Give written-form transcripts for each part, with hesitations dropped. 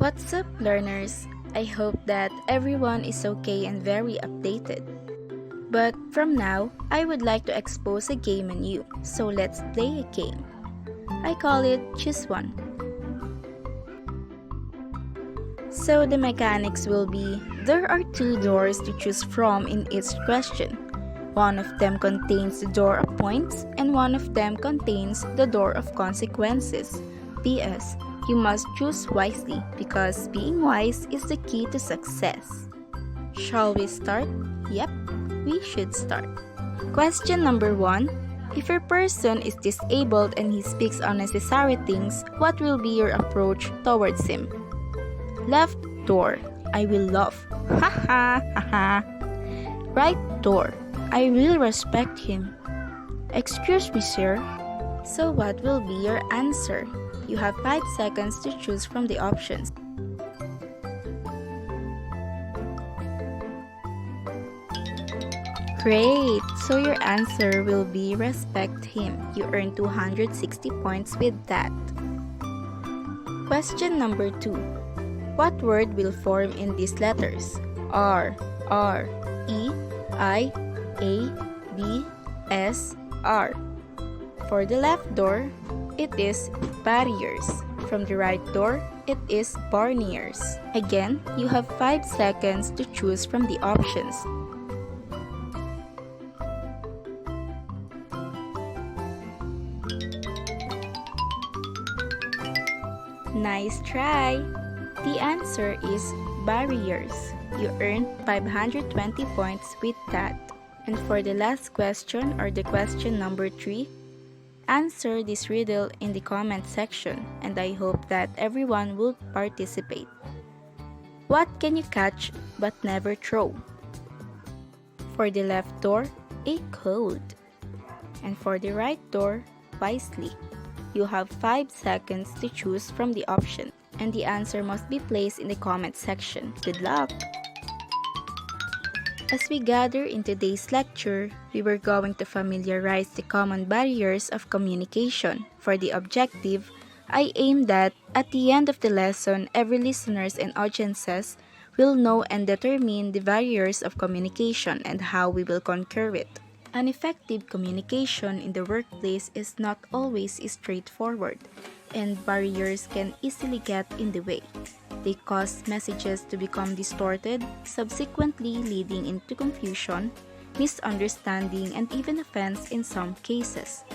What's up, learners? I hope that everyone is okay and very updated. But from now, I would like to expose a game on you, so let's play a game. I call it Choose One. So the mechanics will be, there are two doors to choose from in each question. One of them contains the door of points and one of them contains the door of consequences. P.S. You must choose wisely because being wise is the key to success. Shall we start? Yep, we should start. Question number 1. If a person is disabled and he speaks unnecessary things, what will be your approach towards him? Left door, I will laugh. Ha ha ha ha. Right door, I will respect him. Excuse me, sir. So what will be your answer? You have 5 seconds to choose from the options. Great! So your answer will be respect him. You earn 260 points with that. Question number 2. What word will form in these letters? R, E, I, A, B, S, R. For the left door, it is barriers. From the right door, it is barriers. Again, you have 5 seconds to choose from the options. Nice try! The answer is barriers. You earned 520 points with that. And for the last question, or the question number 3, answer this riddle in the comment section, and I hope that everyone will participate. What can you catch but never throw? For the left door, a code. And for the right door, wisely. You have 5 seconds to choose from the option, and the answer must be placed in the comment section. Good luck! As we gather in today's lecture, we were going to familiarize the common barriers of communication. For the objective, I aim that at the end of the lesson, every listeners and audiences will know and determine the barriers of communication and how we will conquer it. An effective communication in the workplace is not always straightforward, and barriers can easily get in the way. They cause messages to become distorted, subsequently leading into confusion, misunderstanding, and even offense in some cases.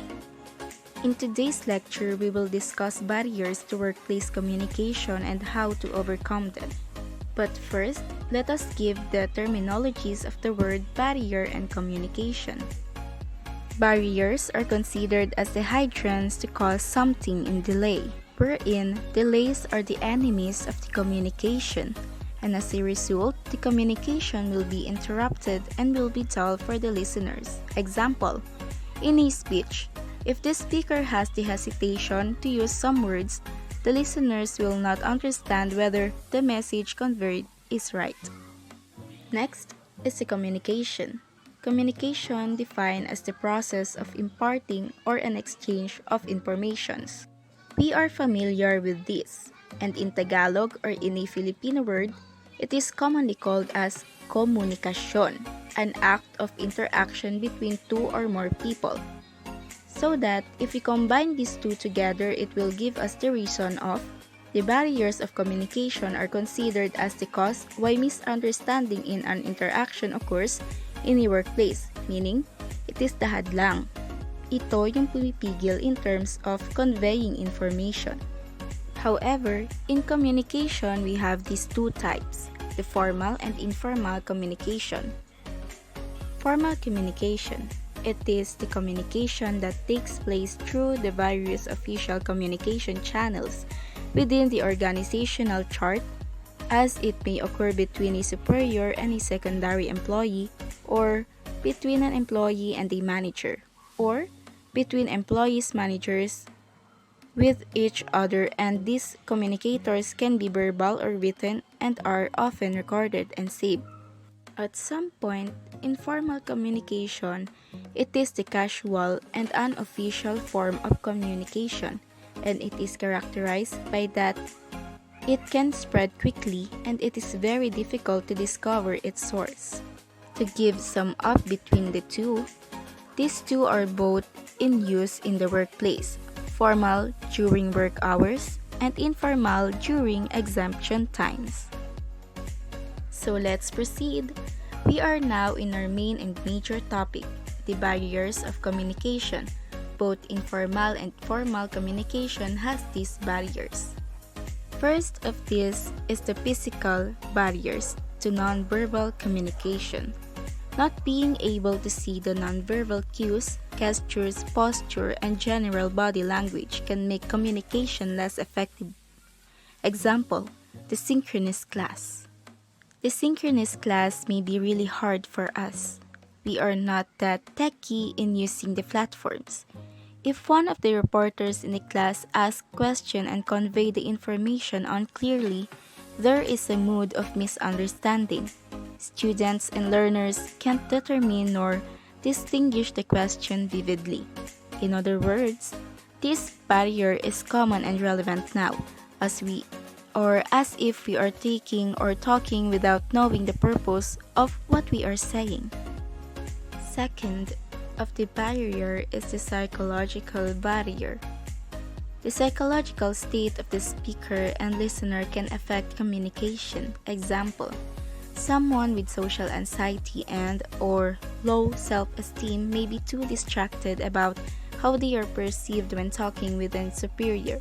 In today's lecture, we will discuss barriers to workplace communication and how to overcome them. But first, let us give the terminologies of the word barrier and communication. Barriers are considered as the hindrance to cause something in delay, wherein delays are the enemies of the communication, and as a result, the communication will be interrupted and will be dull for the listeners. Example, in a speech, if the speaker has the hesitation to use some words, the listeners will not understand whether the message conveyed is right. Next is the communication. Communication defined as the process of imparting or an exchange of informations. We are familiar with this, and in Tagalog or in a Filipino word, it is commonly called as komunikasyon, an act of interaction between two or more people. So that if we combine these two together, it will give us the reason of the barriers of communication are considered as the cause why misunderstanding in an interaction occurs in a workplace, meaning it is the hadlang. Ito yung pumipigil in terms of conveying information. However, in communication, we have these two types, the formal and informal communication. Formal communication. It is the communication that takes place through the various official communication channels within the organizational chart, as it may occur between a superior and a secondary employee, or between an employee and a manager, or between employees managers with each other, and these communicators can be verbal or written and are often recorded and saved. At some point, informal communication, it is the casual and unofficial form of communication, and it is characterized by that It can spread quickly and it is very difficult to discover its source. To give some up between the two, these two are both in use in the workplace, formal during work hours and informal during exemption times. So let's proceed. We are now in our main and major topic, the barriers of communication. Both informal and formal communication has these barriers. First of these is the physical barriers to nonverbal communication. Not being able to see the nonverbal cues, gestures, posture, and general body language can make communication less effective. Example, the synchronous class. The synchronous class may be really hard for us. We are not that techy in using the platforms. If one of the reporters in the class asks question and convey the information unclearly, there is a mood of misunderstanding. Students and learners can't determine nor distinguish the question vividly. In other words, this barrier is common and relevant now, as if we are taking or talking without knowing the purpose of what we are saying. Second of the barrier is the psychological barrier. The psychological state of the speaker and listener can affect communication. Example, someone with social anxiety and or low self-esteem may be too distracted about how they are perceived when talking with a superior.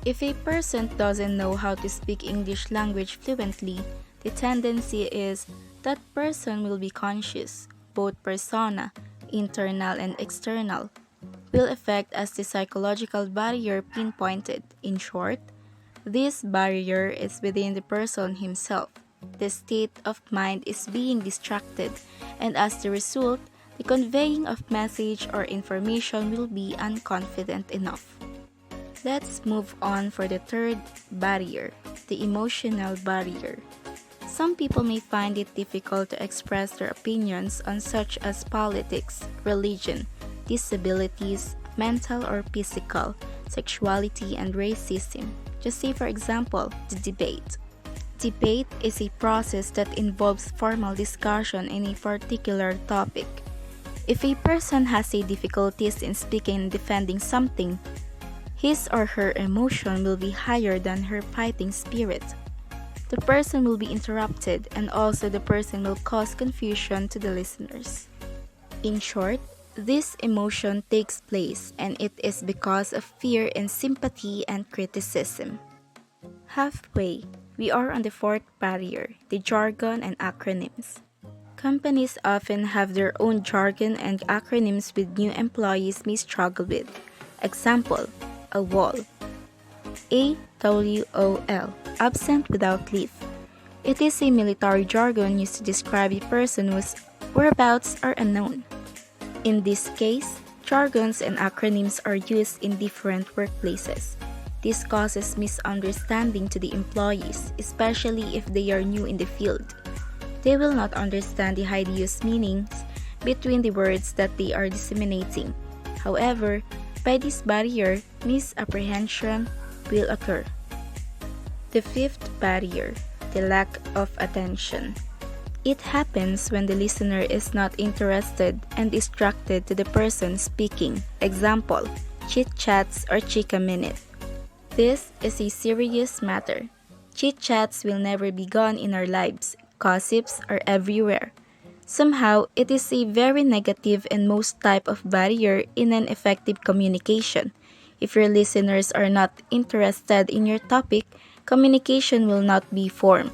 If a person doesn't know how to speak English language fluently, the tendency is that person will be conscious, both persona, internal and external, will affect as the psychological barrier pinpointed. In short, this barrier is within the person himself. The state of mind is being distracted, and as the result, the conveying of message or information will be unconfident enough. Let's move on for the third barrier, the emotional barrier. Some people may find it difficult to express their opinions on such as politics, religion, disabilities, mental or physical, sexuality, and racism. Just say for example, the debate. Debate is a process that involves formal discussion in a particular topic. If a person has a difficulties in speaking and defending something, his or her emotion will be higher than her fighting spirit. The person will be interrupted and also the person will cause confusion to the listeners. In short, this emotion takes place and it is because of fear and sympathy and criticism. Halfway, we are on the fourth barrier, the jargon and acronyms. Companies often have their own jargon and acronyms which new employees may struggle with. Example, AWOL. AWOL, absent without leave. It is a military jargon used to describe a person whose whereabouts are unknown. In this case, jargons and acronyms are used in different workplaces. This causes misunderstanding to the employees, especially if they are new in the field. They will not understand the highly used meanings between the words that they are disseminating. However, by this barrier, misapprehension will occur. The fifth barrier, the lack of attention. It happens when the listener is not interested and distracted to the person speaking. Example, chit-chats or chika minute. This is a serious matter. Chit-chats will never be gone in our lives. Gossips are everywhere. Somehow, it is a very negative and most type of barrier in an effective communication. If your listeners are not interested in your topic, communication will not be formed.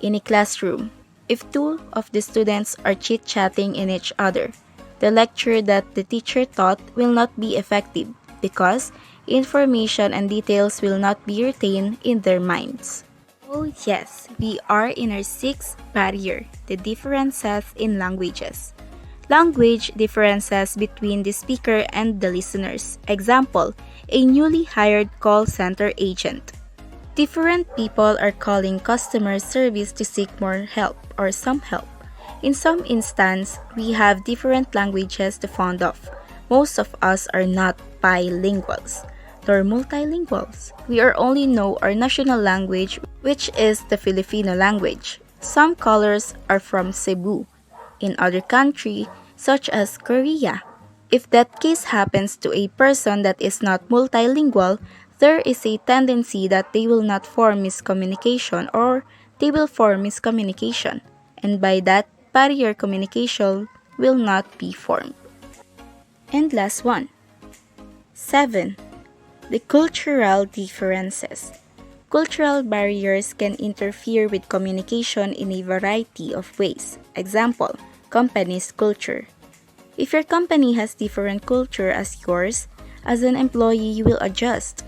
In a classroom, if two of the students are chit-chatting in each other, the lecture that the teacher taught will not be effective because information and details will not be retained in their minds. Oh yes, we are in our sixth barrier, the differences in languages. Language differences between the speaker and the listeners. Example, a newly hired call center agent. Different people are calling customer service to seek more help or some help. In some instances, we have different languages to fond of. Most of us are not bilinguals. nor multilinguals. We are only know our national language, which is the Filipino language. Some colors are from Cebu. In other country, such as Korea. If that case happens to a person that is not multilingual, there is a tendency that they will not form miscommunication or they will form miscommunication. And by that, barrier communication will not be formed. And last one. 7. The cultural differences. Cultural barriers can interfere with communication in a variety of ways. Example, company's culture. If your company has different culture as yours, as an employee you will adjust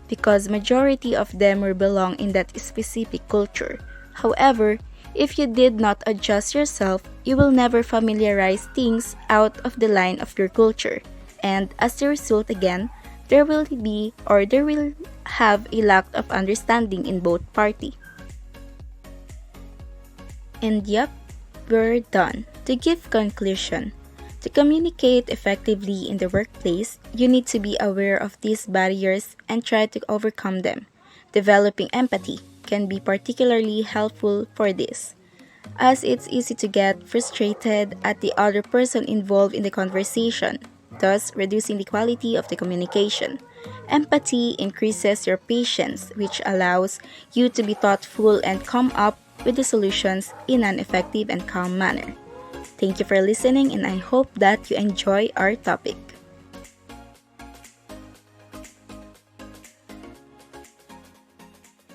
because majority of them will belong in that specific culture. However, if you did not adjust yourself, you will never familiarize things out of the line of your culture. And as a result again, there will have a lack of understanding in both parties. And yep, we're done. To give conclusion, to communicate effectively in the workplace, you need to be aware of these barriers and try to overcome them. Developing empathy can be particularly helpful for this, as it's easy to get frustrated at the other person involved in the conversation, thus reducing the quality of the communication. Empathy increases your patience, which allows you to be thoughtful and come up with the solutions in an effective and calm manner. Thank you for listening, and I hope that you enjoy our topic.